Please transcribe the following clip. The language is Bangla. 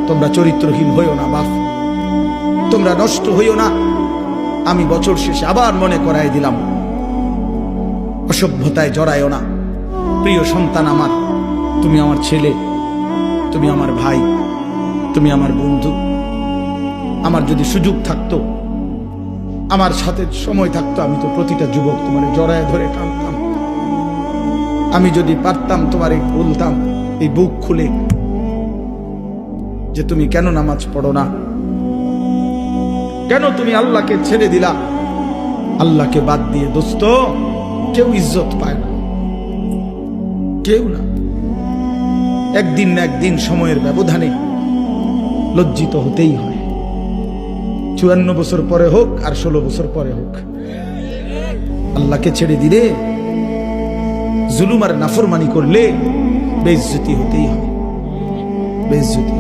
তোমরা চরিত্রহীন হইও না বাপ, তোমরা নষ্ট হইও না। আমি বছর শেষে আবার মনে করাই দিলাম, অসভ্যতায় জড়ায়ও না। প্রিয় সন্তান আমার, তুমি আমার ছেলে, তুমি আমার ভাই, তুমি আমার বন্ধু। আমার যদি সুযোগ থাকতো, আমার সাথে সময় থাকতো, আমি তো প্রতিটা যুবক তোমার জড়ায় ধরে টানতাম। আমি যদি পারতাম তোমার বলতাম এই বুক খুলে যে তুমি কেন নামাজ পড়ো না, কেন তুমি আল্লাহকে ছেড়ে দিলা। আল্লাহকে বাদ দিয়ে দোস্ত কেউ ইজ্জত পায় না, কেউ না। একদিন না একদিন সময়ের ব্যবধানে লজ্জিত হতেই হয়। 54 বছর পরে হোক আর 16 বছর পরে হোক, আল্লাহকে ছেড়ে দিলে, জুলুম আর নাফরমানি করলে বেইজ্জতি হতেই হয়, বেইজ্জতি।